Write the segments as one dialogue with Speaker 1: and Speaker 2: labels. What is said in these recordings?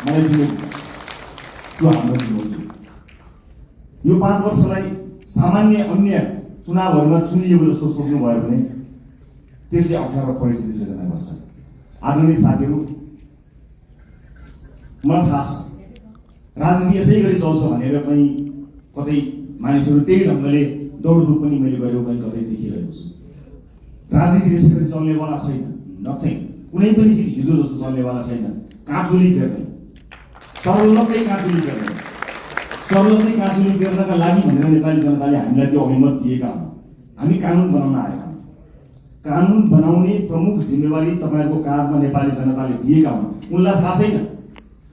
Speaker 1: मलाई चुनौती त्यो हाम्रो चुनौती। यो 5 वर्षलाई सामान्य अन्य चुनावहरूमा चुनिएको जस्तो सोच्नुभयो भने त्यसले अप्ठ्यारो परिस्थिति सृजना गर्छ। आदरणीय साथीहरू, मलाई थाहा छ राजनीति यसै गरी चल्छ भनेर कहीँ कतै मानिसहरू त्यही ढङ्गले दौडधुप पनि मैले गरेको कहीँ कतै देखिरहेको छु। राजनीति त्यसै गरी चल्नेवाला छैन। नथिङ, कुनै पनि चिज हिजो जस्तो चल्नेवाला छैन। काँचुली फेर्ने, सर्वलकै काँचुली फेर्ने, सर्वलकै काँचुली फेर्नका लागि भनेर नेपाली जनताले हामीलाई त्यो अभिमत दिएका हुन्। हामी कानुन बनाउन आएका हौँ। कानुन बनाउने प्रमुख जिम्मेवारी तपाईँहरूको काँधमा नेपाली जनताले दिएका हुन्। उनलाई थाहा छैन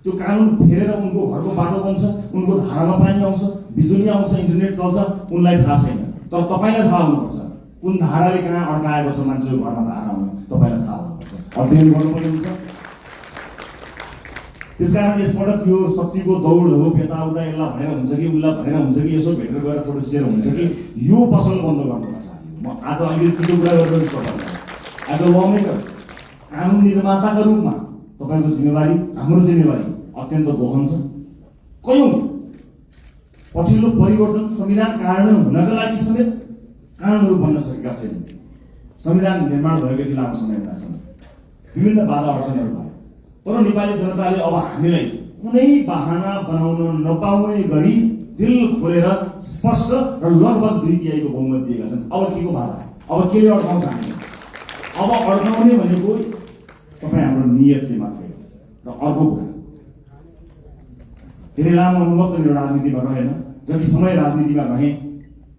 Speaker 1: त्यो कानुन फेरेर उनको घरको बाटो बन्छ, उनको धारामा पानी आउँछ, बिजुली आउँछ, इन्टरनेट चल्छ, उनलाई थाहा छैन। तर तपाईँलाई थाहा हुनुपर्छ कुन धाराले कहाँ अड्काएको छ मान्छेको घरमा धारा आउनु, तपाईँलाई थाहा हुनुपर्छ, अध्ययन गर्नुपर्ने हुन्छ। त्यसकारण यसपटक यो शक्तिको दौड हो, यताउता यसलाई भनेर हुन्छ कि उसलाई भनेर हुन्छ कि यसो भेटेर गएर फोटो खिचेर हुन्छ कि यो पसल बन्द गर्नुपर्छ। म आज अलिकति त्यो कुरा गर्दैछु तपाईँलाई। एज अ लमेकर, कानुन निर्माताका रूपमा तपाईँको जिम्मेवारी, हाम्रो जिम्मेवारी अत्यन्त गहन छ। कयौँ पछिल्लो परिवर्तन संविधान कार्यान्वयन हुनका लागि समेत कानुनहरू बन्न सकेका छैनन्। संविधान निर्माण भएको यति लामो समयसम्म विभिन्न बाधा अडचनहरू भयो। तर नेपाली जनताले अब हामीलाई कुनै बहाना बनाउन नपाउने गरी दिल खोलेर स्पष्ट र लगभग 2/3 बहुमत दिएका छन्। अब के को बाधा, अब केले अड्काउँछ हामी? अब अड्काउने भनेको तपाईँ हाम्रो नियतले मात्रै हो। र अर्को कुरा, धेरै लामो अनुभव त मेरो राजनीतिमा रहेन। जति समय राजनीतिमा रहेँ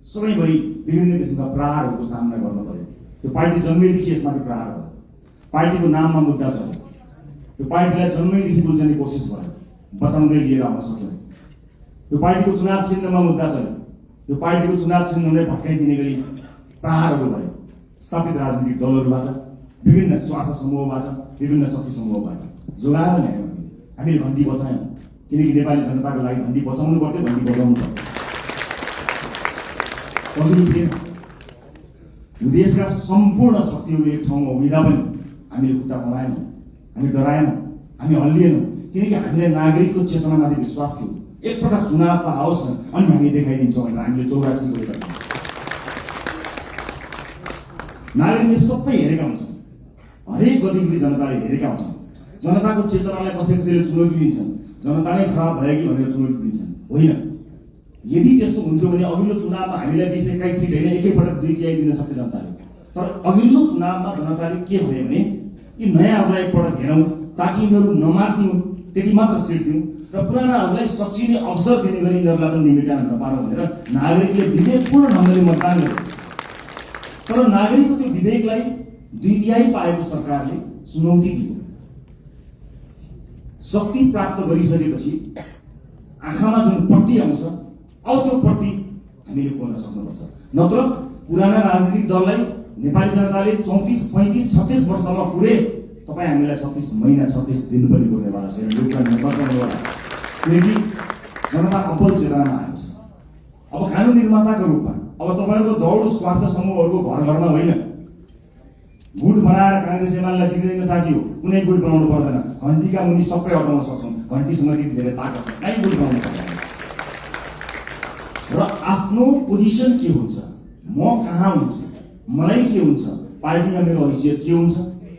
Speaker 1: सबैभरि विभिन्न किसिमका प्रहारहरूको सामना गर्नु पर्यो। यो पार्टी जन्मेदेखि यसमाथि प्रहार भयो। पार्टीको नाममा मुद्दा चल्यो। यो पार्टीलाई जन्मैदेखि बुझ्ने कोसिस भयो, बचाउँदै लिएर आउन सक्यौँ। यो पार्टीको चुनाव चिन्हमा मुद्दा चल्यो। यो पार्टीको चुनाव चिन्हलाई भत्काइदिने गरी प्रहारहरू भयो स्थापित राजनीतिक दलहरूबाट, विभिन्न स्वार्थ समूहबाट, विभिन्न शक्ति समूहबाट। जोगाएर ल्यायौँ हामीले घन्टी बचायौँ, किनकि नेपाली जनताको लागि घन्टी बचाउनु पर्थ्यो, घन्टी बजाउनु पर्थ्यो। सजिलो थिएन। यो देशका सम्पूर्ण शक्तिहरू एक ठाउँमा उभिँदा पनि हामीले खुट्टा कमाएनौँ, हामी डराएनौँ, हामी हल्लिएनौँ, किनकि हामीलाई नागरिकको चेतनामाथि विश्वास थियो। एकपटक चुनाव त आओस् न अनि हामी देखाइदिन्छौँ भनेर हामीले 84 गरेका थियौँ। नागरिकले सबै हेरेका हुन्छन्, हरेक गतिविधि जनताले हेरेका हुन्छन्। जनताको चेतनालाई कसैले चुनौती दिन्छन्, जनता नै खराब भयो कि भनेर चुनौती दिन्छन्। होइन, यदि त्यस्तो हुन्थ्यो भने अघिल्लो चुनावमा हामीलाई 20-21 सिट होइन एकैपटक 2/3 दिन सक्थ्यो जनताले। तर अघिल्लो चुनावमा जनताले के भयो भने यी नयाँहरूलाई एकपटक हेरौँ ताकि यिनीहरू नमार्दिउन्, त्यति मात्र सिट दिउँ र पुरानाहरूलाई सचिने अवसर दिने गरी यिनीहरूलाई पनि निमेटान नपारौँ भनेर नागरिकले विवेकपूर्ण ढङ्गले मतदान गर्यो। तर नागरिकको त्यो विवेकलाई 2/3 पाएको सरकारले चुनौती दियो। शक्ति प्राप्त गरिसकेपछि आँखामा जुन पट्टी आउँछ अब त्यो पट्टी हामीले खोल्न सक्नुपर्छ। नत्र पुराना राजनीतिक दललाई नेपाली जनताले 34, 35, 36 वर्षमा पुरे तपाईँ हामीलाई 36 महिना 36 दिन पनि पुर्नेवाला छैन। यो कुरा नगर्नेवाला, किनकि जनता अब्बल चेतनामा आएको छ। अब कानुन निर्माताको रूपमा अब तपाईँहरूको दौड स्वार्थ समूहहरूको घर घरमा होइन। गुट बनाएर काङ्ग्रेस एमालेलाई जितिँदैन साथी हो, कुनै गुट बनाउनु पर्दैन। घन्टीका मुनि सबै हटाउन सक्छौँ, घन्टीसँग त्यति धेरै ताकत छ, कहीँ गुट बनाउनु पर्दैन। र आफ्नो पोजिसन के हुन्छ, म कहाँ हुन्छु, मलाई के हुन्छ, पार्टीमा मेरो हैसियत के हुन्छ,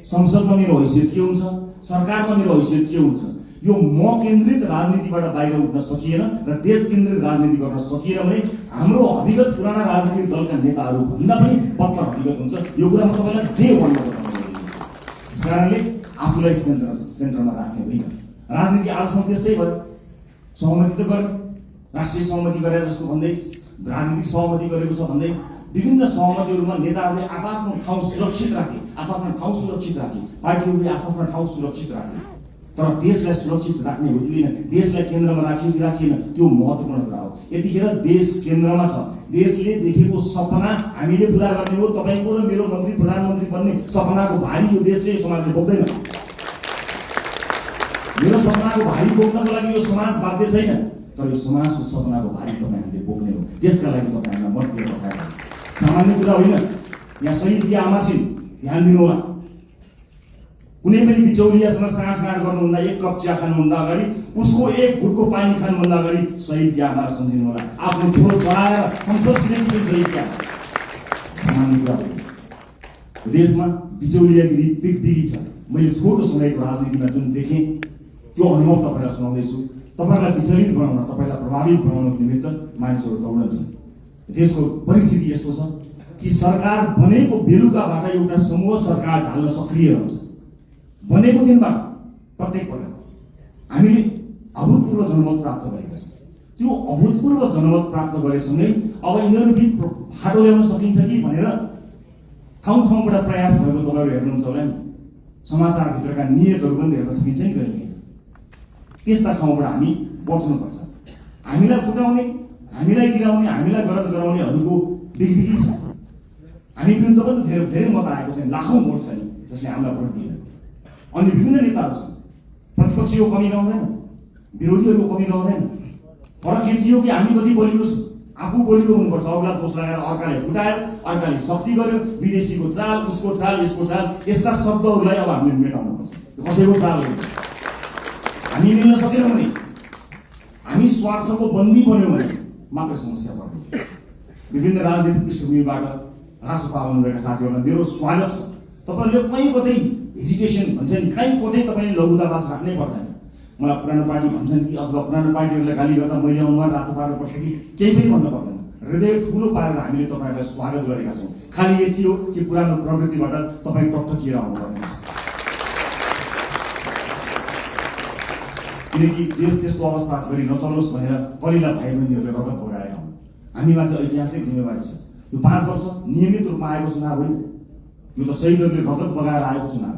Speaker 1: संसदमा मेरो हैसियत के हुन्छ, सरकारमा मेरो हैसियत के हुन्छ, यो म केन्द्रित राजनीतिबाट बाहिर उठ्न सकिएन र देश केन्द्रित राजनीति गर्न सकिएन भने हाम्रो हकीकत पुराना राजनीतिक दलका नेताहरू भन्दा पनि बत्तर हकीकत हुन्छ। यो कुरा म तपाईँलाई डे 1 मा बताउन गइरहेको छु। त्यस कारणले आफूलाई सेन्टरमा राख्ने होइन। राजनीति आजसम्म त्यस्तै भयो। सहमति त गर्ने, राष्ट्रिय सहमति गरे जस्तो भन्दै, राजनीतिक सहमति गरेको छ भन्दै विभिन्न सहमतिहरूमा नेताहरूले आफ्नो ठाउँ सुरक्षित राखे, आफ्नो ठाउँ सुरक्षित राखे, पार्टीहरूले आफ्नो ठाउँ सुरक्षित राखे। तर देशलाई सुरक्षित राख्ने हो कि होइन, देशलाई केन्द्रमा राखियो कि राखिएन, त्यो महत्त्वपूर्ण कुरा हो। यतिखेर देश केन्द्रमा छ। देशले देखेको सपना हामीले पुरा गर्ने हो। तपाईँको र मेरो मन्त्री प्रधानमन्त्री बन्ने सपनाको भारी यो देशले, यो समाजले बोक्दैन। मेरो सपनाको भारी बोक्नको लागि यो समाज बाध्य छैन, तर यो समाजको सपनाको भारी तपाईँहरूले बोक्ने हो। त्यसका लागि तपाईँहरूलाई मत दिएर पठाएर सामान्य कुरा होइन। यहाँ शहीद आमा छिन्, ध्यान दिनु होला। कुनै पनि बिचौलियासँग साँठगाँठ गर्नुभन्दा, एक कप चिया खानुभन्दा अगाडि, उसको एक घुटको पानी खानुभन्दा अगाडि शहीद क्या हमारा सम्झिनु होला। आफ्नो छोरो चढाएर संसद छिरेपछि शहीद क्या सामान्य कुरा हो। देशमा बिचौलियागिरी बिगबिगी छ। मैले छोटो समयको राजनीतिमा जुन देखेँ त्यो अनुभव तपाईँलाई सुनाउँदैछु। तपाईँलाई विचलित बनाउन, तपाईँलाई प्रभावित बनाउनको निमित्त मानिसहरू दौडन्छन्। देशको परिस्थिति यस्तो छ कि सरकार बनेको बेलुकाबाट एउटा समूह सरकार ढाल्न सक्रिय रहन्छ। बनेको दिनबाट प्रत्येक पटक हामीले अभूतपूर्व जनमत प्राप्त गरेका छौँ। त्यो अभूतपूर्व जनमत प्राप्त गरेसँगै अब यिनीहरू बिच फाटो ल्याउन सकिन्छ कि भनेर ठाउँ ठाउँबाट प्रयास भएको तपाईँहरू हेर्नुहुन्छ होला नि। समाचारभित्रका नियतहरू पनि हेर्न सकिन्छ नि कहिले। त्यस्ता ठाउँबाट हामी बच्नुपर्छ। हामीलाई फुटाउने, हामीलाई गिराउने, हामीलाई गलत गराउनेहरूको बिगबिगी छ। हामी विरुद्ध पनि धेरै मत आएको छ, लाखौँ भोट छ नि जसले हामीलाई भोट दिएन। अन्य विभिन्न नेताहरू छन्। प्रतिपक्षीको कमी रहँदैन, विरोधीहरूको कमी रहँदैन। फरक यति हो कि हामी कति बलियो छौँ। आफू बलियो हुनुपर्छ। अरूलाई दोष लगाएर अर्काले फुटायो, अर्काले शक्ति गर्यो, विदेशीको चाल, उसको चाल, यसको चाल, यस्ता शब्दहरूलाई अब हामीले मेटाउनुपर्छ। कसैको चाल हो। हामी मिल्न सकेनौँ भने, हामी स्वार्थको बन्दी बन्यौँ भने मात्र समस्या पर्यो। विभिन्न राजनीतिक पृष्ठभूमिबाट रासपा आउनुभएका साथीहरूलाई मेरो स्वागत छ। तपाईँहरूले कहीँ कतै हेजिटेसन भन्छ नि, कहीँ कतै तपाईँले लघुतावास राख्नै पर्दैन। मलाई पुरानो पार्टी भन्छन् कि अथवा पुरानो पार्टीहरूलाई गाली गर्दा मैले अनुहार रातो पार्नुपर्छ कि केही पनि भन्नु पर्दैन। हृदय ठुलो पारेर हामीले तपाईँहरूलाई स्वागत गरेका छौँ। खालि यति हो कि पुरानो प्रवृत्तिबाट तपाईँ टकटकिएर आउनुपर्ने छ। किनकि देश त्यस्तो अवस्था गरी नचलोस् भनेर कलिला भाइ बहिनीहरूले रगत बगाएका हुन्। हामीमाथि ऐतिहासिक जिम्मेवारी छ। यो 5 वर्ष नियमित रूपमा आएको चुनाव होइन। यो त शहीदहरूले रगत बगाएर आएको चुनाव।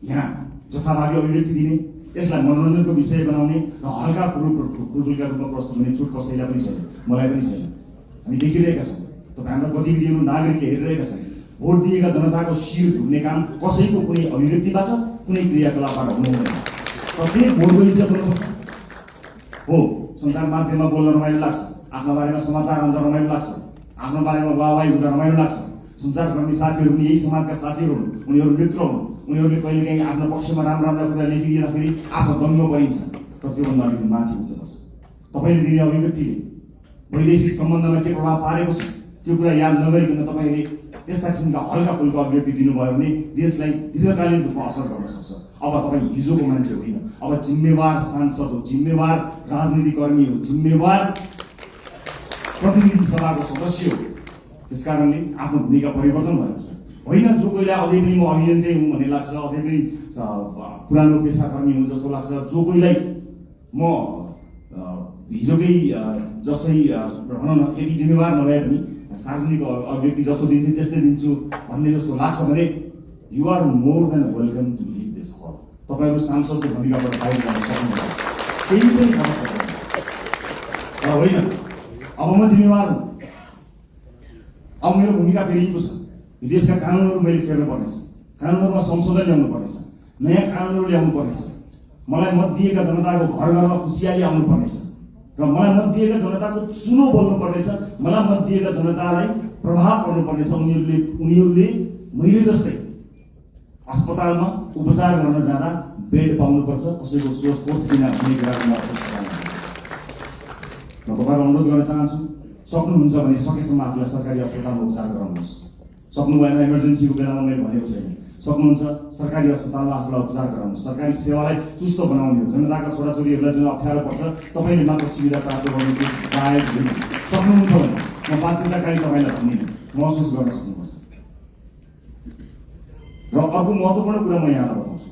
Speaker 1: यहाँ जथाभावी अभिव्यक्ति दिने, यसलाई मनोरञ्जनको विषय बनाउने र हल्का फुलफुलका रूपमा प्रस्तुत हुने छुट कसैलाई पनि छैन, मलाई पनि छैन। हामी देखिरहेका छौँ। तपाईँ हाम्रा गतिविधिहरू नागरिकले हेरिरहेका छन्। भोट दिएका जनताको शिर झुक्ने काम कसैको कुनै अभिव्यक्तिबाट, कुनै क्रियाकलापबाट हुनु हुँदैन। प्रत्येक भोटको इज्जत हुनुपर्छ। हो, सञ्चार माध्यममा बोल्न रमाइलो लाग्छ, आफ्नो बारेमा समाचार आउँदा रमाइलो लाग्छ, आफ्नो बारेमा वाहवाही हुँदा रमाइलो लाग्छ। सञ्चारकर्मी साथीहरू पनि यही समाजका साथीहरू हुन्, उनीहरू मित्र हुन्। उनीहरूले कहिलेकाहीँ आफ्नो पक्षमा राम्रा कुरा लेखिदिँदाखेरि आफ्नो दङ्ग परिन्छ। तर त्योभन्दा अलिकति माथि हुनुपर्छ। तपाईँले दिने अभिव्यक्तिले वैदेशिक सम्बन्धमा के प्रभाव पारेको छ त्यो कुरा याद नगरिकन तपाईँले त्यस्ता किसिमका हल्का फुल्का अभिव्यक्ति दिनुभयो भने देशलाई दीर्घकालीन रूपमा असर गर्न सक्छ। अब तपाईँ हिजोको मान्छे होइन, अब जिम्मेवार सांसद हो, जिम्मेवार राजनीतिकर्मी हो, जिम्मेवार प्रतिनिधि सभाको सदस्य हो। त्यसकारणले आफ्नो भूमिका परिवर्तन भएको छ। होइन जो कोहीलाई अझै पनि म अभियन्ता हुँ भन्ने लाग्छ, अझै पनि पुरानो पेसाकर्मी हुँ जस्तो लाग्छ, जो कोहीलाई म हिजोकै जस्तै भनौँ न यति जिम्मेवार नभए पनि सार्वजनिक अभिव्यक्ति जस्तो दिन्छु त्यस्तै दिन्छु भन्ने जस्तो लाग्छ भने you are more than welcome to live this hall. तपाईँहरू सांसदको भूमिकाबाट बाहिर जान सक्नुहुन्छ, केही पनि फरक पर्दैन। तर होइन, अब म जिम्मेवार हुँ। अब मेरो भूमिका फेरिएको छ। यो देशका कानुनहरू मैले फेर्नु पर्नेछ, कानुनहरूमा संशोधन ल्याउनु पर्नेछ, नयाँ कानुनहरू ल्याउनु पर्नेछ। मलाई मत दिएका जनताको घर घरमा खुसियाली आउनु पर्नेछ र मलाई मत दिएका जनताको चुनो बोल्नु पर्नेछ। मलाई मत दिएका जनतालाई प्रभाव पर्नु पर्नेछ। उनीहरूले मैले जस्तै अस्पतालमा उपचार गर्न जाँदा बेड पाउनुपर्छ, कसैको सोच बिना हुने कुराको महसुस गराउनुपर्छ। म तपाईँलाई अनुरोध गर्न चाहन्छु, सक्नुहुन्छ भने सकेसम्म आफूलाई सरकारी अस्पतालमा उपचार गराउनुहोस्। सक्नु भएन, इमर्जेन्सीको बेलामा मैले भनेको छैन, सक्नुहुन्छ सरकारी अस्पतालमा आफूलाई उपचार गराउनुहोस्। सरकारी सेवालाई चुस्त बनाउने हो। जनताका छोराछोरीहरूलाई जुन अप्ठ्यारो पर्छ तपाईँले मात्र सुविधा प्राप्त गर्नु जायज होइन। सक्नुहुन्छ भने म बाध्यताकारी तपाईँलाई भन्दिनँ, महसुस गर्न सक्नुपर्छ। र अर्को महत्त्वपूर्ण कुरा म यहाँलाई बताउँछु।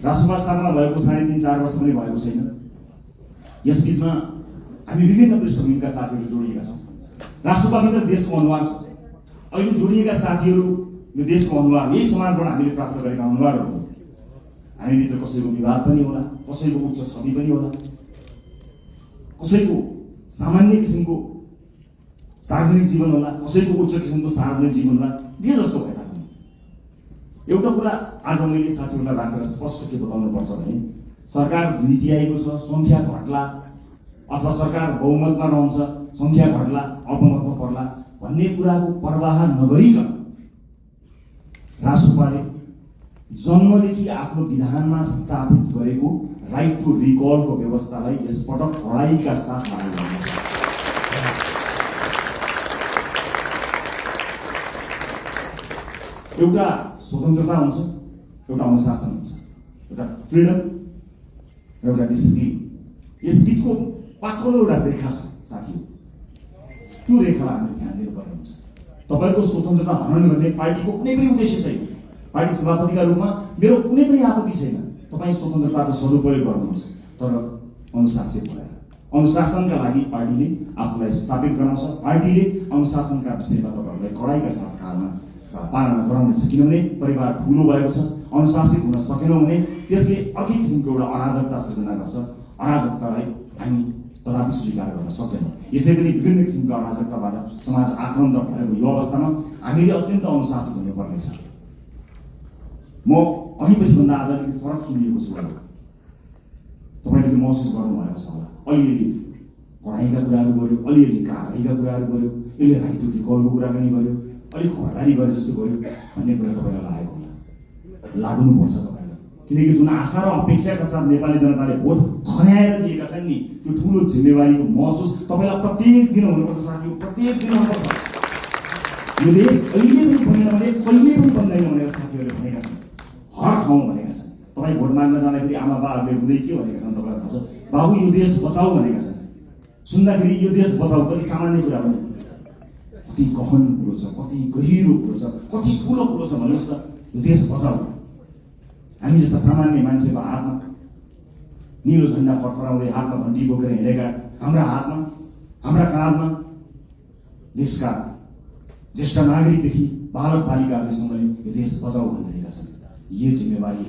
Speaker 1: राष्ट्रपा स्थापना भएको 3.5-4 वर्ष पनि भएको छैन। यस बिचमा हामी विभिन्न पृष्ठभूमिका साथीहरू जोडिएका छौँ। राष्ट्रपाभित्र देशको अनुहार छ। अहिले जोडिएका साथीहरू यो देशको अनुहार, यही समाजबाट हामीले प्राप्त गरेका अनुहारहरू हो। हामीभित्र कसैको विवाद पनि होला, कसैको उच्च छवि पनि होला, कसैको सामान्य किसिमको सार्वजनिक जीवन होला, कसैको उच्च किसिमको सार्वजनिक जीवन होला। जे जस्तो भए तापनि एउटा कुरा आज मैले साथीहरूलाई राखेर स्पष्ट के बताउनु पर्छ भने सरकार 2/3 छ, सङ्ख्या घट्ला अथवा सरकार बहुमतमा रहन्छ, सङ्ख्या घट्ला अल्पमतमा पर्ला भन्ने कुराको पर्वाह नगरिकन राष्ट्रपाले जन्मदेखि आफ्नो विधानमा स्थापित गरेको राइट टु रिकलको व्यवस्थालाई यसपटक कडाइका साथ लागू गर्नेछ। एउटा स्वतन्त्रता हुन्छ, एउटा अनुशासन हुन्छ, एउटा फ्रिडम र एउटा डिसिप्लिन। यस बिचको पातलो एउटा रेखा छ साथीहरू, त्यो रेखालाई हामीले ध्यान दिनुपर्ने हुन्छ। तपाईँको स्वतन्त्रता हनन गर्ने पार्टीको कुनै पनि उद्देश्य छैन। पार्टी सभापतिका रूपमा मेरो कुनै पनि आपत्ति छैन, तपाईँ स्वतन्त्रताको सदुपयोग गर्नुहोस्, तर अनुशासित भएर। अनुशासनका लागि पार्टीले आफूलाई स्थापित गराउँछ। पार्टीले अनुशासनका विषयमा तपाईँहरूलाई कडाइका साथ पालना गराउनेछ। किनभने परिवार ठुलो भएको छ, अनुशासित हुन सकेनौँ भने त्यसले अर्कै किसिमको एउटा अराजकता सृजना गर्छ। अराजकतालाई हामी कदापि स्वीकार गर्न सक्दैनौँ। यसै पनि विभिन्न किसिमको अराजकताबाट समाज आक्रान्त भएको यो अवस्थामा हामीले अत्यन्त अनुशासित हुनुपर्नेछ। म अघि पछिभन्दा आज अलिकति फरक चुनिएको छु होला, तपाईँले महसुस गर्नुभएको छ होला। अलिअलि पढाइका कुराहरू गर्यो, अलिअलि कारबाहीका कुराहरू गर्यो, यसले राइट टु रिकलको कुराकानी गर्यो, अलिक खबरदारी गरे जस्तो गर्यो भन्ने कुरा तपाईँलाई लागेको होला। लाग्नुपर्छ तपाईँलाई, किनकि जुन आशा र अपेक्षाका साथ नेपाली जनताले भोट खन्याएर दिएका छन् नि, त्यो ठुलो जिम्मेवारीको महसुस तपाईँलाई प्रत्येक दिन हुनुपर्छ साथी, प्रत्येक दिन हुनुपर्छ। यो देश अहिले पनि बन्दैन भने कहिले पनि बन्दैन भनेर साथीहरूले भनेका छन्, हर ठाउँमा भनेका छन्। तपाईँ भोट माग्न जाँदाखेरि आमा बाबाहरूले हुँदै के भनेका छन् तपाईँलाई थाहा छ? बाबु यो देश बचाऊ भनेका छन्। सुन्दाखेरि यो देश बचाऊ कति सामान्य कुरा पनि, कति गहन कुरो छ, कति गहिरो कुरो छ, कति ठुलो कुरो छ भन्नुहोस् त। यो देश बचाऊ हामी जस्ता सामान्य मान्छेको हातमा, निलो झन्डा फरफराउँदै हातमा घन्टी बोकेर हिँडेका हाम्रा हातमा, हाम्रा काँधमा देशका ज्येष्ठ नागरिकदेखि बालक बालिकाहरूसँगले यो देश बचाऊ भनिरहेका छन्। यो जिम्मेवारी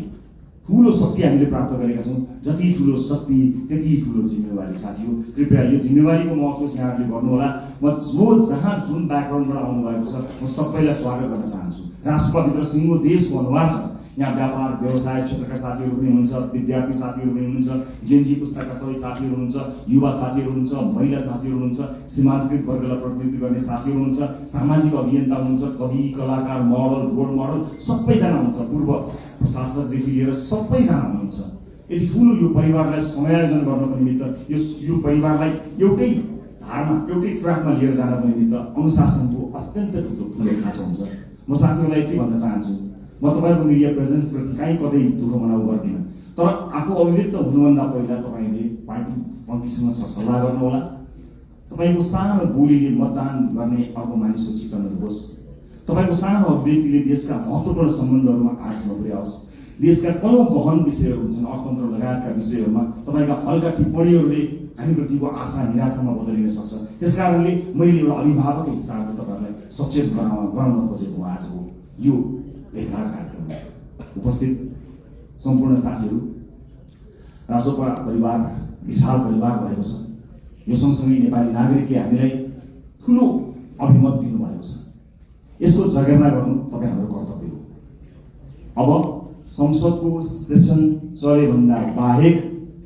Speaker 1: ठुलो शक्ति हामीले प्राप्त गरेका छौँ। जति ठुलो शक्ति त्यति ठुलो जिम्मेवारी साथी हो। कृपया यो जिम्मेवारीको महसुस यहाँहरूले गर्नुहोला। म जो जहाँ जुन ब्याकग्राउन्डबाट आउनुभएको छ म सबैलाई स्वागत गर्न चाहन्छु। राष्ट्रभित्र सिङ्गो देशको अनुहार छ। यहाँ व्यापार व्यवसाय क्षेत्रका साथीहरू पनि हुनुहुन्छ, विद्यार्थी साथीहरू पनि हुनुहुन्छ, जेनजी पुस्ताका सबै साथीहरू हुनुहुन्छ, युवा साथीहरू हुनुहुन्छ, महिला साथीहरू हुनुहुन्छ, सीमान्तकृत वर्गलाई प्रतिनिधित्व गर्ने साथीहरू हुनुहुन्छ, सामाजिक अभियन्ता हुनुहुन्छ, कवि कलाकार मोडल रोल मोडल सबैजना हुनुहुन्छ, पूर्व प्रशासकदेखि लिएर सबैजना हुनुहुन्छ। यति ठुलो यो परिवारलाई समायोजन गर्नको निमित्त, यो परिवारलाई एउटै धारमा एउटै ट्र्याकमा लिएर जानको निमित्त अनुशासनको अत्यन्त ठुलो खाँचो हुन्छ। म साथीहरूलाई यति भन्न चाहन्छु, म तपाईँको मिडिया प्रेजेन्सप्रति कहीँ कतै दुःख मनाउ गर्दिनँ, तर आफू अभिव्यक्त हुनुभन्दा पहिला तपाईँले पार्टी पङ्क्तिसँग सल्लाह गर्नुहोला। तपाईँको सानो बोलीले मतदान गर्ने अर्को मानिसको चित्त नदुखोस्। तपाईँको सानो अभिव्यक्तिले देशका महत्त्वपूर्ण सम्बन्धहरूमा आँच नपुर्याओस्। देशका कयौँ गहन विषयहरू हुन्छन्, अर्थतन्त्र लगायतका विषयहरूमा तपाईँका हल्का टिप्पणीहरूले हामीप्रतिको आशा निराशामा बदलिन सक्छ। त्यसकारणले मैले एउटा अभिभावकको हिसाबले तपाईँहरूलाई सचेत गराउन खोजेको आजको यो भेटघाट कार्यक्रममा उपस्थित सम्पूर्ण साथीहरू। रासोपा परिवार विशाल परिवार भएको छ। यो सँगसँगै नेपाली नागरिकले हामीलाई ठुलो अभिमत दिनुभएको छ। यसको जगेर्ना गर्नु तपाईँ हाम्रो कर्तव्य हो। अब संसदको सेसन चलेभन्दा बाहेक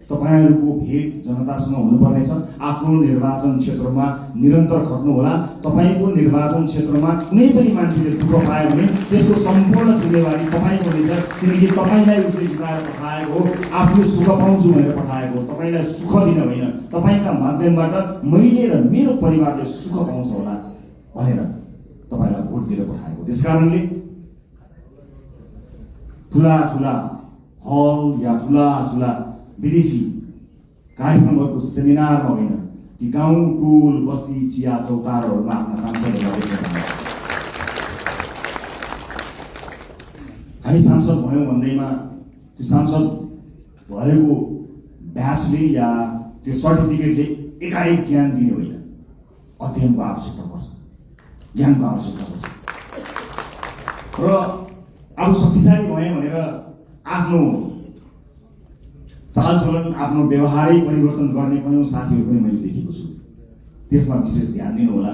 Speaker 1: तपाईँहरूको भेट जनतासँग हुनुपर्नेछ। आफ्नो निर्वाचन क्षेत्रमा निरन्तर खट्नुहोला। तपाईँको निर्वाचन क्षेत्रमा कुनै पनि मान्छेले दुःख पायो भने त्यसको सम्पूर्ण जिम्मेवारी तपाईँको हुनेछ, किनकि तपाईँलाई उसले जिताएर पठाएको हो, आफ्नो सुख पाउँछु भनेर पठाएको हो, तपाईँलाई सुख दिन होइन, तपाईँका माध्यमबाट मैले र मेरो परिवारले सुख पाउँछ होला भनेर तपाईँलाई भोट दिएर पठाएको। त्यसकारणले ठुला ठुला हल या ठुला ठुला विदेशी कार्यक्रमहरूको सेमिनारमा होइन, ती गाउँ टोल बस्ती चिया चौताराहरूमा आफ्ना सांसदहरूलाई देख्न चाहन्छु। हामी सांसद भयौँ भन्दैमा त्यो सांसद भएको ब्याचले या त्यो सर्टिफिकेटले एकाएक ज्ञान दिने होइन, अध्ययनको आवश्यकता पर्छ, ज्ञानको आवश्यकता पर्छ। र अब शक्तिशाली भएँ भनेर आफ्नो चालचलन आफ्नो व्यवहारै परिवर्तन गर्ने कयौँ साथीहरू पनि मैले देखेको छु। त्यसमा विशेष ध्यान दिनुहोला।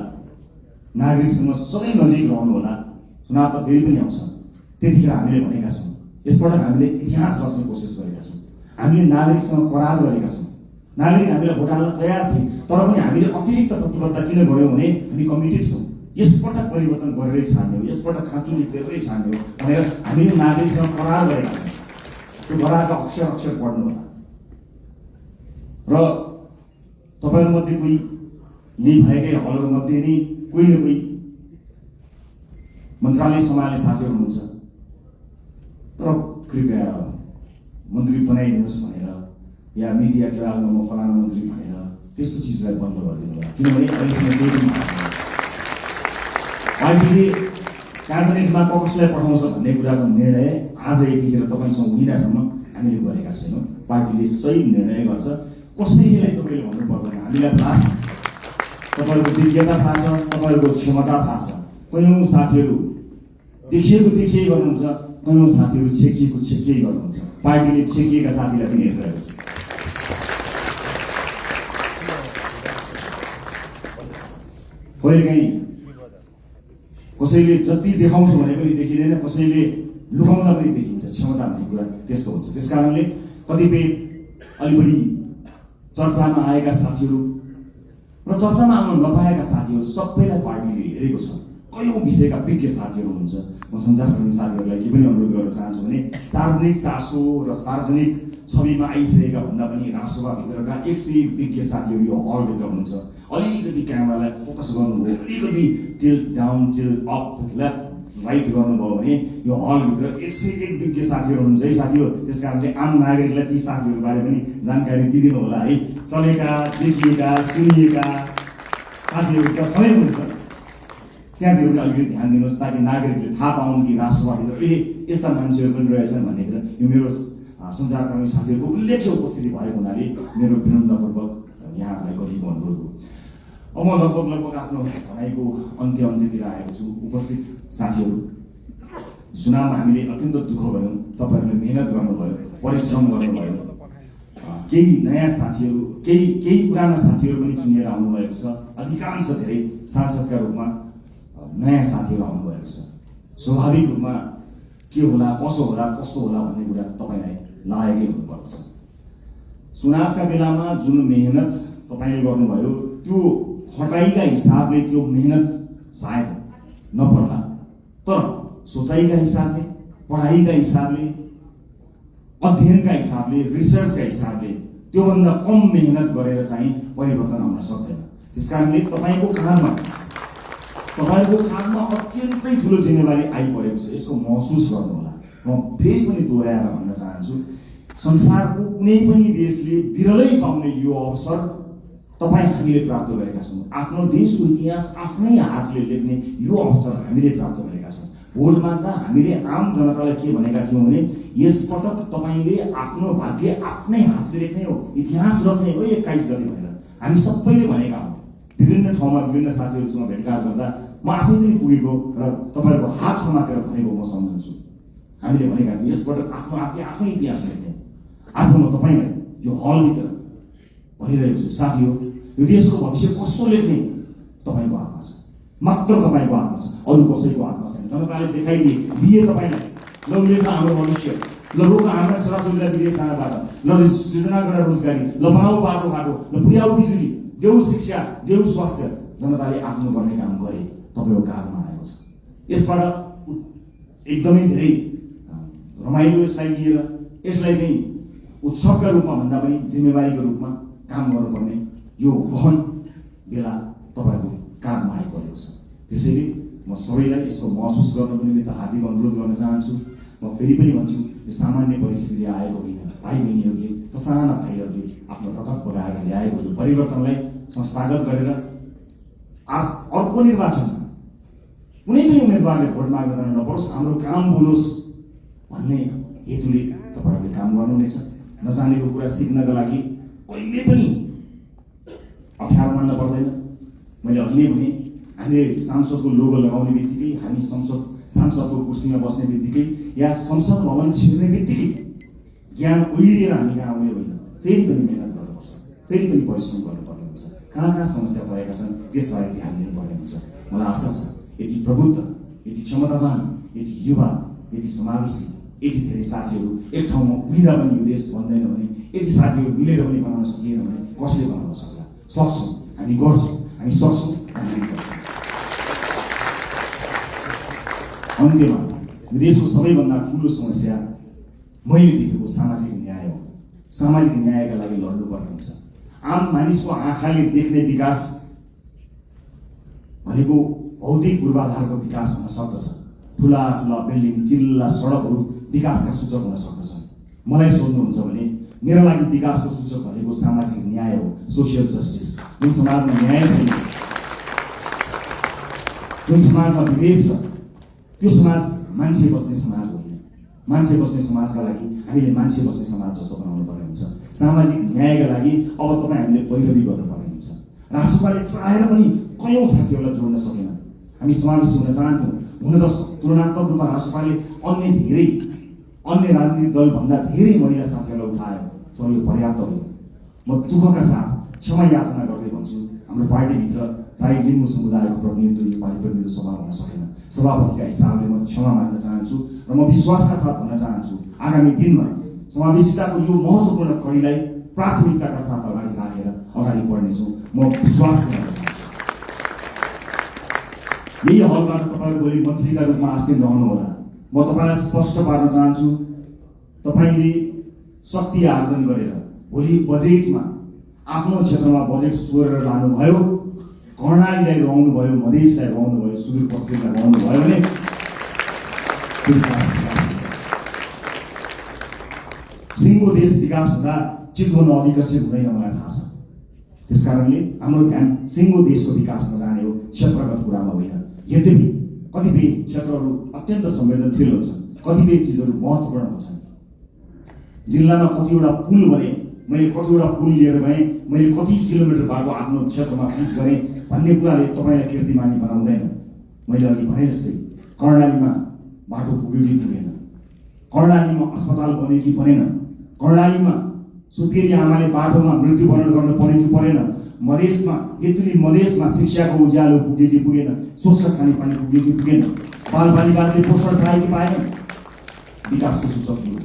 Speaker 1: नागरिकसँग सधैँ नजिक रहनुहोला। चुनाव त फेरि पनि आउँछ, त्यतिखेर हामीले भनेका छौँ, यसपटक हामीले इतिहास रच्ने कोसिस गरेका छौँ। हामीले नागरिकसँग करार गरेका छौँ। नागरिक हामीलाई भोट हाल्न तयार थिए, तर पनि हामीले अतिरिक्त प्रतिबद्धता किन गऱ्यौँ भने हामी कमिटेड छौँ। यसपटक परिवर्तन गरेरै छाड्ने हो, यसपटक खाँचुली फेरेरै छाड्ने हो भनेर हामीले नागरिकसँग करार गरेका छौँ। त्यो करारका अक्षर अक्षर पढ्नु होला। र तपाईँहरूमध्ये कोही यही भएकै हलहरूमध्ये नै कोही न कोही मन्त्रालय सम्हाल्ने साथीहरू हुनुहुन्छ, तर कृपया मन्त्री बनाइदिनुहोस् भनेर या मिडिया ट्रायलमा म फलाना मन्त्री भनेर त्यस्तो चिजलाई बन्द गरिदिनु होला। किनभने अहिलेसम्म केही पनि भएको छैन। पार्टीले क्याबिनेटमा कसलाई पठाउँछ भन्ने कुराको निर्णय आज यतिखेर तपाईँसँग हुँदासम्म हामीले गरेका छैनौँ। पार्टीले सही निर्णय गर्छ। कसैलाई तपाईँले भन्नु पर्दैन, हामीलाई थाहा छ, तपाईँहरूको दिव्यता थाहा छ, तपाईँहरूको क्षमता थाहा छ। कयौँ साथीहरू देखिएको देखिए गर्नुहुन्छ, कयौँ साथीहरू छेकिएको छेकिए गर्नुहुन्छ। पार्टीले छेकिएका साथीलाई पनि हेरिरहेको छ। कहिलेकाहीँ कसैले जति देखाउँछु भने पनि देखिँदैन, कसैले लुकाउँदा पनि देखिन्छ। क्षमता भन्ने कुरा त्यस्तो हुन्छ। त्यस कारणले कतिपय अलि बढी चर्चामा आएका साथीहरू र चर्चामा आउन नपाएका साथीहरू सबैलाई पार्टीले हेरेको छ। कयौँ विषयका विज्ञ साथीहरू हुनुहुन्छ। म सञ्चारकर्मी साथीहरूलाई के पनि अनुरोध गर्न चाहन्छु भने सार्वजनिक चासो र सार्वजनिक छविमा आइसकेका भन्दा पनि राष्ट्रसभाभित्रका 100 विज्ञ साथीहरू यो हलभित्र हुनुहुन्छ। अलिकति क्यामेरालाई फोकस गर्नुभयो, अलिकति tilt down tilt up left right गर्नुभयो भने यो हलभित्र 101 विज्ञ साथीहरू हुनुहुन्छ है साथीहरू। त्यस कारणले आम नागरिकलाई ती साथीहरूबारे पनि जानकारी दिइदिनु होला है। चलेका, देखिएका, सुनिएका साथीहरू त सधैँ हुनुहुन्छ, त्यहाँतिर पनि अलिकति ध्यान दिनुहोस् ताकि नागरिकले थाहा पाउन् कि राष्ट्रवादीहरू यस्ता मान्छेहरू पनि रहेछन् भन्ने कुरा। यो मेरो सञ्चारकर्मी साथीहरूको उल्लेख्य उपस्थिति भएको हुनाले मेरो विनम्रपूर्वक यहाँहरूलाई गरिएको अनुरोध हो। अब म लगभग आफ्नो भनाइको अन्त्यतिर आएको छु। उपस्थित साथीहरू, चुनावमा हामीले अत्यन्त दुःख गऱ्यौँ, तपाईँहरूले मेहनत गर्नुभयो, परिश्रम गर्नुभयो। केही नयाँ साथीहरू, केही पुराना साथीहरू पनि चुनिएर आउनुभएको छ। अधिकांश धेरै सांसदका रूपमा नयाँ साथीहरू आउनुभएको छ। स्वाभाविक रूपमा के होला, कसो होला, कस्तो होला भन्ने कुरा तपाईँलाई लागेकै हुनुपर्छ। चुनावका बेलामा जुन मेहनत तपाईँले गर्नुभयो त्यो खटाइका हिसाबले त्यो मेहनत सायद नपर्ला, तर सोचाइका हिसाबले, पढाइका हिसाबले, अध्ययनका हिसाबले, रिसर्चका हिसाबले त्योभन्दा कम मेहनत गरेर चाहिँ परिवर्तन आउन सक्दैन। त्यस कारणले तपाईँको काँधमा अत्यन्तै ठुलो जिम्मेवारी आइपरेको छ। यसको महसुस गर्नुहोला। म फेरि पनि दोहोऱ्याएर भन्न चाहन्छु, संसारको कुनै पनि देशले बिरलै पाउने यो अवसर हामीले प्राप्त गरेका छौँ। आफ्नो देशको इतिहास आफ्नै हातले लेख्ने यो अवसर हामीले प्राप्त गरेका छौँ। भोट माग्दा हामीले आम जनतालाई के भनेका थियौँ भने यसपटक तपाईँले आफ्नो भाग्य आफ्नै हातले लेख्ने हो, इतिहास रच्ने हो 21 गते भनेर हामी सबैले भनेका हौँ। विभिन्न ठाउँमा विभिन्न साथीहरूसँग भेटघाट गर्दा म आफै पनि पुगेको र तपाईँहरूको हात समातेर भनेको म सम्झन्छु। हामीले भनेका थियौँ यसपटक आफ्नो हातले आफै इतिहास लेख्ने। आज म तपाईँलाई यो हलभित्र भनिरहेको छु, साथी हो, यो देशको भविष्य कस्तो लेख्ने तपाईँको हातमा छ, मात्र तपाईँको हातमा छ, अरू कसैको हातमा छैन। जनताले दिए तपाईँलाई, ल लेख हाम्रो भविष्य, ल रोक हाम्रा छोराछोरीलाई विदेश जानबाट, ल सृजना गरेर रोजगारी, ल बनाऊ बाटोघाटो, ल पुर्याऊ बिजुली, देऊ शिक्षा, देऊ स्वास्थ्य। जनताले आफ्नो गर्ने काम गरे, तपाईँको काँधमा आएको छ। यसबाट एकदमै धेरै रमाइलो यसलाई लिएर यसलाई चाहिँ उत्सवका रूपमा भन्दा पनि जिम्मेवारीको रूपमा काम गर्नुपर्ने यो गहन बेला तपाईँको काँधमा आइपरेको छ। त्यसैले म सबैलाई यसको महसुस गर्नको निमित्त हार्दिक अनुरोध गर्न चाहन्छु। म फेरि पनि भन्छु, यो सामान्य परिस्थितिले आएको होइन। भाइ बहिनीहरूले, ससाना भाइहरूले आफ्नो रगत बगाएर ल्याएको यो परिवर्तनलाई संस्थागत गरेर अर्को निर्वाचनमा कुनै पनि उम्मेदवारले भोट माग्न जान नपरोस्, हाम्रो काम बोलोस् भन्ने हेतुले तपाईँहरूले काम गर्नुहुनेछ। नजानेको कुरा सिक्नका लागि कहिले पनि अप्ठ्यारो मान्न पर्दैन। मैले अघि नै भने हामीले सांसदको लोगो लगाउने बित्तिकै, हामी सांसदको कुर्सीमा बस्ने बित्तिकै या संसद भवन छिर्ने बित्तिकै ज्ञान उहिरिएर हामी कहाँ आउने होइन। फेरि पनि मेहनत गर्नुपर्छ, फेरि पनि परिश्रम गर्नुपर्ने हुन्छ। कहाँ समस्या परेका छन् त्यसबारे ध्यान दिनुपर्ने हुन्छ। मलाई आशा छ यति प्रबुद्ध, यति क्षमतावान, यति युवा, यति समावेशी, यति धेरै साथीहरू एक ठाउँमा उभिँदा पनि यो देश बन्दैन भने, यति साथीहरू मिलेर पनि बनाउन सकिएन भने कसले बनाउन सक्ला? सक्छौँ, हामी गर्छौँ, हामी सक्छौँ, हामी गर्छौँ। अन्त्यमा यो देशको सबैभन्दा ठुलो समस्या मैले देखेको सामाजिक न्याय हो। सामाजिक न्यायका लागि लड्नुपर्ने हुन्छ। आम मानिसको आँखाले देख्ने विकास भनेको भौतिक पूर्वाधारको विकास हुन सक्दछ। ठुला ठुला बिल्डिङ, चिल्ला सडकहरू विकासका सूचक हुन सक्दछन्। मलाई सोध्नुहुन्छ भने मेरा लागि विकासको सूचक भनेको सामाजिक न्याय हो, सोसियल जस्टिस। जुन समाजमा न्याय छैन, जुन समाजमा विभेद छ, त्यो समाज मान्छे बस्ने समाज होइन। मान्छे बस्ने समाजका लागि हामीले मान्छे बस्ने समाज जस्तो बनाउनु पर्ने हुन्छ। सामाजिक न्यायका लागि अब तपाईँ हामीले पैरवी गर्नुपर्ने हुन्छ। राष्ट्रपाले चाहेर पनि कयौँ साथीहरूलाई जोड्न सकेन। हामी समावेशी हुन चाहन्थ्यौँ। हुन त तुलनात्मक रूपमा राष्ट्रपाले अन्य राजनीतिक दलभन्दा धेरै महिला साथीहरूलाई उठायो, तर यो पर्याप्त होइन। म दुःखका साथ क्षमा याचना गर्दै भन्छु, हाम्रो पार्टीभित्र राई लिम्बू समुदायको प्रतिनिधित्व यो पालि प्रतिनिधि सभा हुन सकेन। सभापतिका हिसाबले म क्षमा माग्न चाहन्छु र म विश्वासका साथ भन्न चाहन्छु आगामी दिनमा समावेशिताको यो महत्त्वपूर्ण कडीलाई प्राथमिकताका साथ अगाडि राखेर अगाडि बढ्नेछौँ। म विश्वास दिन चाहन्छु। यही हलबाट तपाईँहरू भोलि मन्त्रीका रूपमा आसीन रहनुहोला। म तपाईँलाई स्पष्ट पार्न चाहन्छु, तपाईँले शक्ति आर्जन गरेर भोलि बजेटमा आफ्नो क्षेत्रमा बजेट सोरेर लानुभयो, कर्णालीलाई रहनु भयो, मधेसलाई रहनु भयो, सुदूरपश्चिमलाई रहनु भयो भने सिङ्गो देश विकास हुँदा चितवन अविकसित हुँदैन, मलाई थाहा छ। त्यसकारणले हाम्रो ध्यान सिङ्गो देशको विकासमा जाने हो, क्षेत्रगत कुरामा होइन। यद्यपि कतिपय क्षेत्रहरू अत्यन्त संवेदनशील हुन्छन्, कतिपय चिजहरू महत्त्वपूर्ण हुन्छन्। जिल्लामा कतिवटा पुल बने, मैले कतिवटा पुल लिएर गएँ, मैले कति किलोमिटर बाटो आफ्नो क्षेत्रमा पिच गरेँ भन्ने कुराले तपाईँलाई कीर्तिमानी बनाउँदैन। मैले अघि भने जस्तै कर्णालीमा बाटो पुग्यो कि पुगेन, कर्णालीमा अस्पताल बन्यो कि बनेन, कर्णालीमा सुत्केरी आमाले बाटोमा मृत्युवरण गर्न पर्यो कि परेन, मधेसमा शिक्षाको उज्यालो पुग्यो कि पुगेन, स्वच्छ खानेपानी पुग्यो कि पुगेन, बालबालिकाहरूले पोषण पाए कि पाएन। विकासको सूचक हो।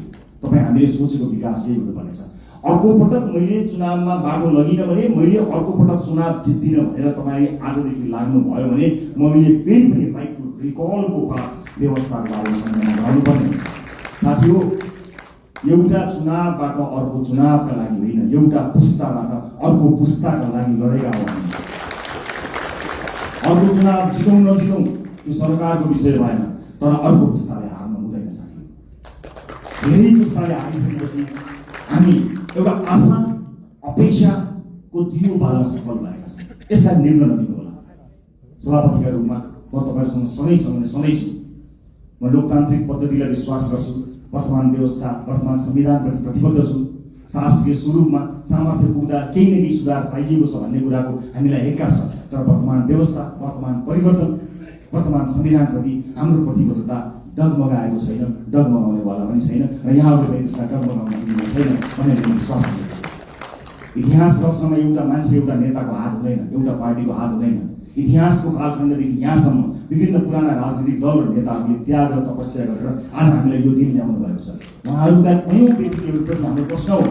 Speaker 1: तपाईँ हामीले सोचेको विकास यही हुनुपर्नेछ। अर्को पटक मैले चुनावमा बाटो लगिनँ भने, मैले अर्को पटक चुनाव जित्दिनँ भनेर तपाईँले आजदेखि लाग्नुभयो भने मैले फेरि पनि राइट टु रिकलको व्यवस्थाको बारेमा सम्झना गराउनुपर्ने हुन्छ। साथीहो, एउटा चुनावबाट अर्को चुनावका लागि होइन, एउटा पुस्ताबाट अर्को पुस्ताका लागि लडेका हो। अर्को चुनाव जितौँ नजितौँ त्यो सरकारको विषय भएन, तर अर्को पुस्ताले हार्नु हुँदैन। साथी, धेरै पुस्ताले हारिसकेपछि हामी एउटा आशा अपेक्षाको दियो बाल्न सफल भएका छौँ। यसलाई निर्णय नदिनु होला। सभापतिका रूपमा म तपाईँहरूसँग सधैँ छु। म लोकतान्त्रिक पद्धतिलाई विश्वास गर्छु। वर्तमान व्यवस्था, वर्तमान संविधानप्रति प्रतिबद्ध छु। शासकीय स्वरूपमा सामर्थ्य पुग्दा केही न केही सुधार चाहिएको छ भन्ने कुराको हामीलाई हेक्का छ। तर वर्तमान व्यवस्था, वर्तमान परिवर्तन, वर्तमान संविधानप्रति हाम्रो प्रतिबद्धता डगमगाएको छैन, डगमगाउनेवाला पनि छैन र यहाँहरू पनि त्यसलाई डगमगाउन दिनु छैन भन्ने मैले विश्वास गरेको छु। इतिहास रचनामा एउटा मान्छे, एउटा नेताको हात हुँदैन, एउटा पार्टीको हात हुँदैन। इतिहासको कालखण्डदेखि यहाँसम्म विभिन्न पुराना राजनीतिक दल र नेताहरूले त्याग र तपस्या गरेर आज हामीलाई यो दिन ल्याउनु भएको छ। उहाँहरूका कयौँ व्यक्तिहरूप्रति हाम्रो प्रश्न हो,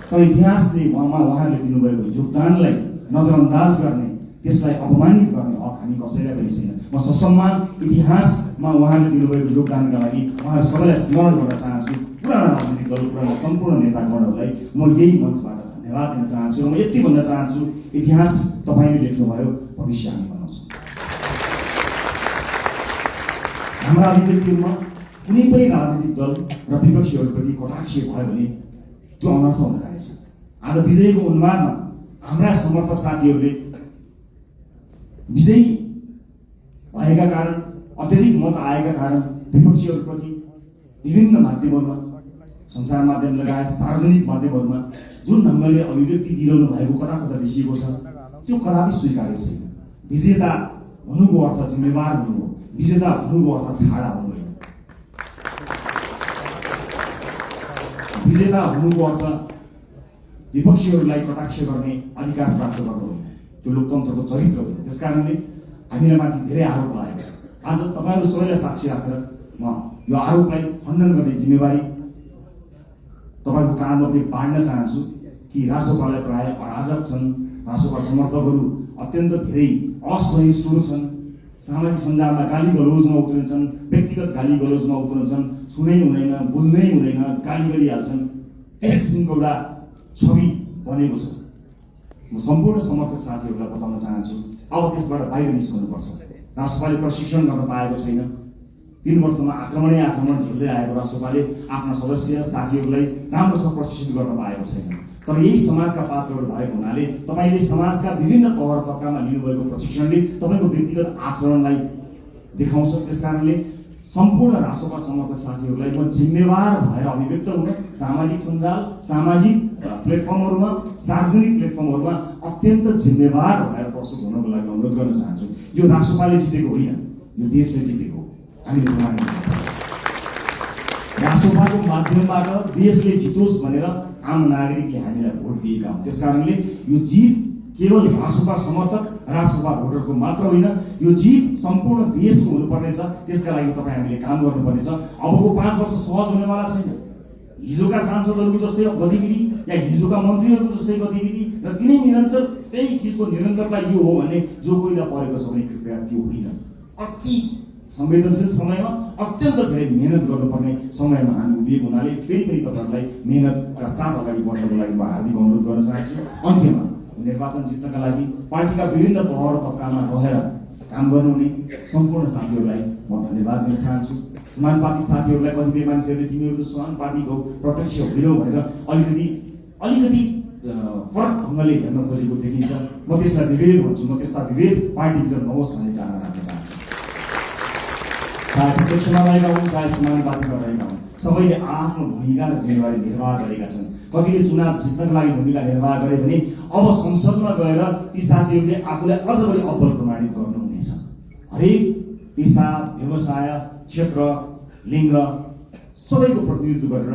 Speaker 1: तर इतिहासले उहाँहरूले दिनुभएको योगदानलाई नजरअन्दाज गर्ने, त्यसलाई अपमानित गर्ने हक हामी कसैलाई पनि छैन। म ससम्मान इतिहासमा उहाँले दिनुभएको योगदानका लागि उहाँहरू सबैलाई स्मरण गर्न चाहन्छु। पुराना राजनीतिक दल, पुराना सम्पूर्ण नेतागणहरूलाई म यही मञ्चबाट धन्यवाद दिन चाहन्छु र म यति भन्न चाहन्छु, इतिहास तपाईँले लेख्नुभयो, भविष्य हामी बनाउँछौँ। हाम्रा अभिव्यक्तिहरूमा कुनै पनि राजनीतिक दल र विपक्षीहरूप्रति कटाक्ष भयो भने त्यो अनर्थ हुन जानेछ। आज विजयको उन्मादमा हाम्रा समर्थक साथीहरूले विजयी भएका कारण, अत्यधिक मत आएका कारण विपक्षीहरूप्रति विभिन्न माध्यमहरूमा, सञ्चार माध्यम लगायत सार्वजनिक माध्यमहरूमा जुन ढङ्गले अभिव्यक्ति दिइरहनु भएको कता कता देखिएको छ, त्यो कदापि स्वीकार्य छैन। विजेता हुनुको अर्थ जिम्मेवार हुनु हो, विजेता हुनुको अर्थ छाडा हुनु होइन। विजेता हुनुको अर्थ विपक्षीहरूलाई कटाक्ष गर्ने अधिकार प्राप्त गर्नु होइन, त्यो लोकतन्त्रको चरित्र होइन। त्यसकारणले हामीलाई माथि धेरै आरोप लागेको छ। आज तपाईँहरू सबैलाई साक्षी राखेर म यो आरोपलाई खण्डन गर्ने जिम्मेवारी तपाईँको काममा पनि बाँड्न चाहन्छु कि रासोपालाई प्राय अराजक छन्, रासोपा समर्थकहरू अत्यन्त धेरै असहिष्णु छन्, सामाजिक सञ्जालमा गाली गलौजमा उत्रन्छन्, व्यक्तिगत गाली गलौजमा उत्रन्छन्, छुनै हुँदैन, बोल्नै हुँदैन, गाली गरिहाल्छन्। त्यस किसिमको एउटा छवि बनेको छ। म सम्पूर्ण समर्थक साथीहरूलाई बताउन चाहन्छु, अब त्यसबाट बाहिर निस्कनुपर्छ। राष्ट्रपाले प्रशिक्षण गर्न पाएको छैन। 3 वर्षमा आक्रमण झेल्दै आएको राष्ट्रपाले आफ्ना सदस्य साथीहरूलाई राम्रोसँग प्रशिक्षित गर्न पाएको छैन। तर यही समाजका पात्रहरू भएको हुनाले तपाईँले समाजका विभिन्न तह तबकामा लिनुभएको प्रशिक्षणले तपाईँको व्यक्तिगत आचरणलाई देखाउँछ। त्यसकारणले सम्पूर्ण राष्ट्रपा समर्थक साथीहरूलाई म जिम्मेवार भएर अभिव्यक्त हुन सामाजिक सञ्जाल, सामाजिक प्लेटफर्महरूमा, सार्वजनिक प्लेटफर्महरूमा अत्यन्त जिम्मेवार भएर प्रस्तुत हुनको लागि अनुरोध गर्न चाहन्छु। यो राष्ट्रपाले जितेको होइन, यो देशले जितेको हो। हामीले प्रमाणित राष्ट्रपाको माध्यमबाट देशले जितोस् भनेर आम नागरिकले हामीलाई भोट दिएका हुन्। त्यसकारणले यो जित केवल राष्ट्रपा समर्थक, राष्ट्रपा भोटरको मात्र होइन, यो जित सम्पूर्ण देशको हुनुपर्नेछ। त्यसका लागि तपाईँ हामीले काम गर्नुपर्नेछ। अबको 5 वर्ष सहज हुनेवाला छैन। हिजोका सांसदहरूको जस्तै गतिविधि या हिजोका मन्त्रीहरूको जस्तै गतिविधि र तिनै निरन्तर त्यही चिजको निरन्तरता यो हो भन्ने जो कोहीलाई परेको छ भने कृपया त्यो होइन। अति संवेदनशील समयमा अत्यन्त धेरै मेहनत गर्नुपर्ने समयमा हामी उभिएको हुनाले फेरि पनि तपाईँहरूलाई मेहनतका साथ अगाडि बढ्नको लागि म हार्दिक अनुरोध गर्न चाहन्छु। अन्त्यमा निर्वाचन जित्नका लागि पार्टीका विभिन्न तह र तबकामा रहेर काम गर्नुहुने सम्पूर्ण साथीहरूलाई म धन्यवाद दिन चाहन्छु। समानुपातिक साथीहरूलाई कतिपय मानिसहरूले तिमीहरू समानुपातिक हो, प्रत्यक्ष होइनौ भनेर अलिकति फरक ढङ्गले हेर्न खोजेको देखिन्छ। म त्यसलाई विभेद भन्छु। म त्यस्ता विभेद पार्टीभित्र नहोस् भन्ने चाहना राख्न चाहन्छु। चाहे प्रत्यक्षमा रहेका हुन्, चाहे समानुपातिकमा रहेका हुन्, सबैले आफ्नो भूमिका र जिम्मेवारी निर्वाह गरेका छन्। कतिले चुनाव जित्नका लागि भूमिका निर्वाह गरे भने अब संसदमा गएर ती साथीहरूले आफूलाई अझ बढी अब्बल प्रमाणित गर्नुहुनेछ। हरेक पेसा, व्यवसाय, क्षेत्र, लिङ्ग सबैको प्रतिनिधित्व गरेर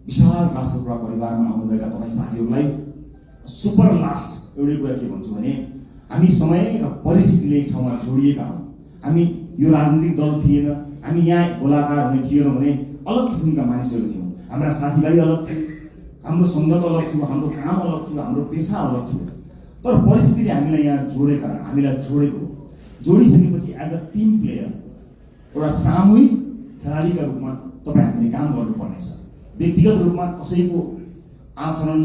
Speaker 1: विशाल राष्ट्रपा परिवारमा आउनुभएका तपाईँ साथीहरूलाई सुपर लास्ट एउटै कुरा के भन्छु भने हामी समय र परिस्थितिले एक ठाउँमा जोडिएका हौँ। हामी यो राजनीतिक दल थिएन, हामी यहाँ गोलाकार हुने थिएनौँ भने अलग किसिमका मानिसहरू थियौँ। हाम्रा साथीभाइ अलग थिए, हाम्रो सङ्गत अलग थियो, हाम्रो काम अलग थियो, हाम्रो पेसा अलग थियो। तर परिस्थितिले हामीलाई यहाँ जोडेको जोडिसकेपछि एज अ टिम प्लेयर एउटा सामूहिक खेलाडीका रूपमा तपाईँ हामीले काम गर्नुपर्नेछ। व्यक्तिगत रूपमा कसैको आचरण,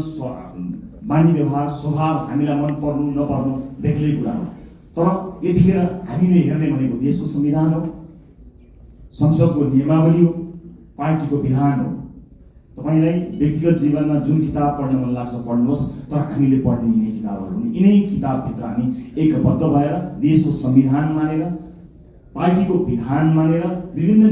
Speaker 1: बानी व्यवहार, स्वभाव हामीलाई मन पर्नु नपर्नु बेग्लै कुरा हो। तर यतिखेर हामीले हेर्ने भनेको देशको संविधान हो, संसदको नियमावली हो, पार्टीको विधान हो। तपाईँलाई व्यक्तिगत जीवनमा जुन किताब पढ्न मन लाग्छ पढ्नुहोस्, तर हामीले पढ्ने यिनै किताबहरू हुन्। यिनै किताबभित्र हामी एकबद्ध भएर देशको संविधान मानेर, पार्टीको विधान मानेर, विभिन्न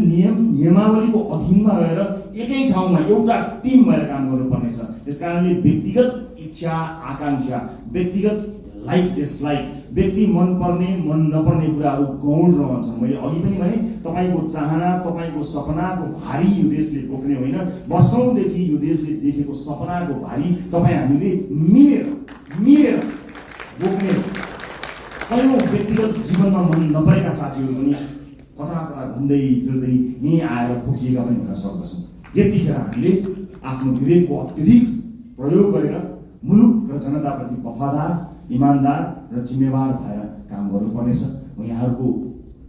Speaker 1: नियमावलीको अधीनमा रहेर एकै ठाउँमा एउटा टिम भएर काम गर्नुपर्नेछ। त्यसकारणले व्यक्तिगत इच्छा आकाङ्क्षा, व्यक्तिगत लाइक डिसलाइक, व्यक्ति मनपर्ने मन नपर्ने कुराहरू गौण रहन्छन्। मैले अघि पनि भने तपाईँको चाहना, तपाईँको सपनाको भारी यो देशले बोक्ने होइन, वर्षौँदेखि यो देशले देखेको सपनाको भारी तपाईँ हामीले मिलेर बोक्ने। कयौँ व्यक्तिगत जीवनमा मन नपरेका साथीहरू पनि कता घुम्दै फिर्दै यहीँ आएर ठोकिएका पनि हुन सक्दछन्। यतिखेर हामीले आफ्नो विवेकको अत्यधिक प्रयोग गरेर मुलुक र जनताप्रति वफादार, इमान्दार र जिम्मेवार भएर काम गर्नुपर्नेछ। म यहाँहरूको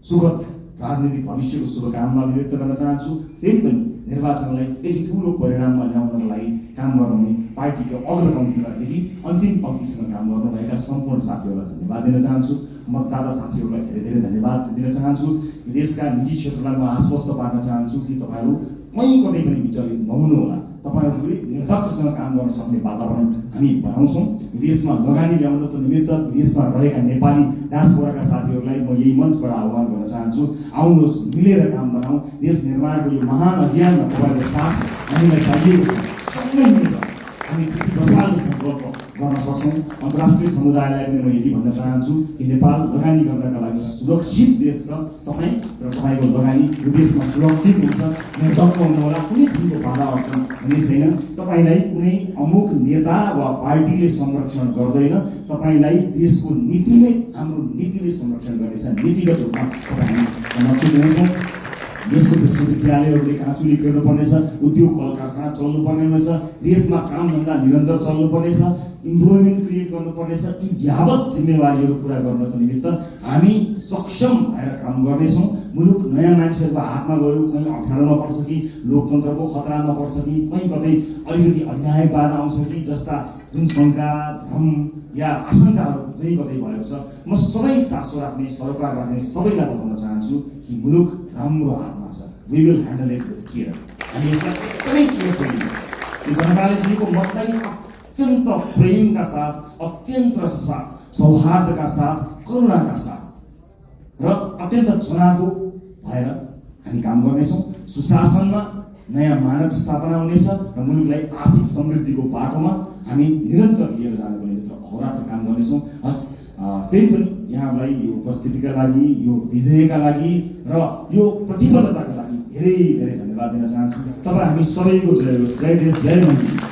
Speaker 1: सुखद राजनीतिक भविष्यको शुभकामना व्यक्त गर्न चाहन्छु। फेरि पनि निर्वाचनलाई यति ठुलो परिणाममा ल्याउनका लागि काम गर्नुहुने पार्टीको अग्रपङ्क्तिदेखि अन्तिम पङ्क्तिसम्म काम गर्नुभएका सम्पूर्ण साथीहरूलाई धन्यवाद दिन चाहन्छु। मतदाता साथीहरूलाई धेरै धेरै धन्यवाद दिन चाहन्छु। देशका निजी क्षेत्रलाई म आश्वस्त पार्न चाहन्छु कि तपाईँहरू कहीँ कतै पनि विचलित नहुनुहोला। तपाईँहरूले निर्धक्कसँग काम गर्न सक्ने वातावरण हामी बनाउँछौँ। विदेशमा लगानी ल्याउनको निमित्त विदेशमा रहेका नेपाली डायस्पोराका साथीहरूलाई म यही मञ्चबाट आह्वान गर्न चाहन्छु, आउनुहोस्, मिलेर काम बनाऊ। देश निर्माणको यो महान अभियानमा तपाईँको साथ हामीलाई चाहिएको छ। सँगै मिलेर हामी त्यति बसाल्ने सङ्कल्प गर्न सक्छौँ। अन्तर्राष्ट्रिय समुदायलाई पनि म यति भन्न चाहन्छु कि नेपाल लगानी गर्नका लागि सुरक्षित देश छ। तपाईँ र तपाईँको लगानी यो देशमा सुरक्षित हुन्छ। निर्धक्क हुनुहोला, कुनै किसिमको बाधा अड्चन हुने छैन। तपाईँलाई कुनै अमुक नेता वा पार्टीले संरक्षण गर्दैन, तपाईँलाई देशको नीतिले, हाम्रो नीतिले संरक्षण गर्नेछ। नीतिगत रूपमा तपाईँ हामी संरक्षित हुनेछौँ। देशको विश्वविद्यालयहरूले काँचुली फेर्नुपर्नेछ, उद्योग कल कारखाना चल्नुपर्ने हुनेछ, देशमा कामधन्दा निरन्तर चल्नुपर्नेछ, इम्प्लोइमेन्ट क्रिएट गर्नुपर्नेछ। यी यावत जिम्मेवारीहरू पुरा गर्नको निमित्त हामी सक्षम भएर काम गर्नेछौँ। मुलुक नयाँ मान्छेहरूको हातमा गयो, कहीँ अप्ठ्यारोमा पर्छ कि लोकतन्त्रको खतरामा पर्छ कि कहीँ कतै अलिकति अधिनायकवाद आउँछ कि जस्ता जुन शङ्का भ्रम या आशंकाहरू कतै कतै भएको छ, म सबै चासो राख्ने सरोकार राख्ने सबैलाई बताउन चाहन्छु कि मुलुक राम्रो हातमा छ। We will handle it with care. हामी यसलाई एकदमै केयरफुली जनताले दिएको मतलाई अत्यन्त प्रेमका साथ, अत्यन्त सौहार्दका साथ, करुणाका साथ र अत्यन्त चनाखो भएर हामी काम गर्नेछौँ। सुशासनमा नयाँ मानक स्थापना हुनेछ र मुलुकलाई आर्थिक समृद्धिको बाटोमा हामी निरन्तर लिएर जानको निमित्त अहोरात्र काम गर्नेछौँ। हस्, फेरि पनि यहाँलाई यो उपस्थितिका लागि, यो विजयका लागि र यो प्रतिबद्धताका लागि धेरै धेरै धन्यवाद दिन चाहन्छु। तपाईँ हामी सबैको जय होस्। जय देश, जय मन्दिर।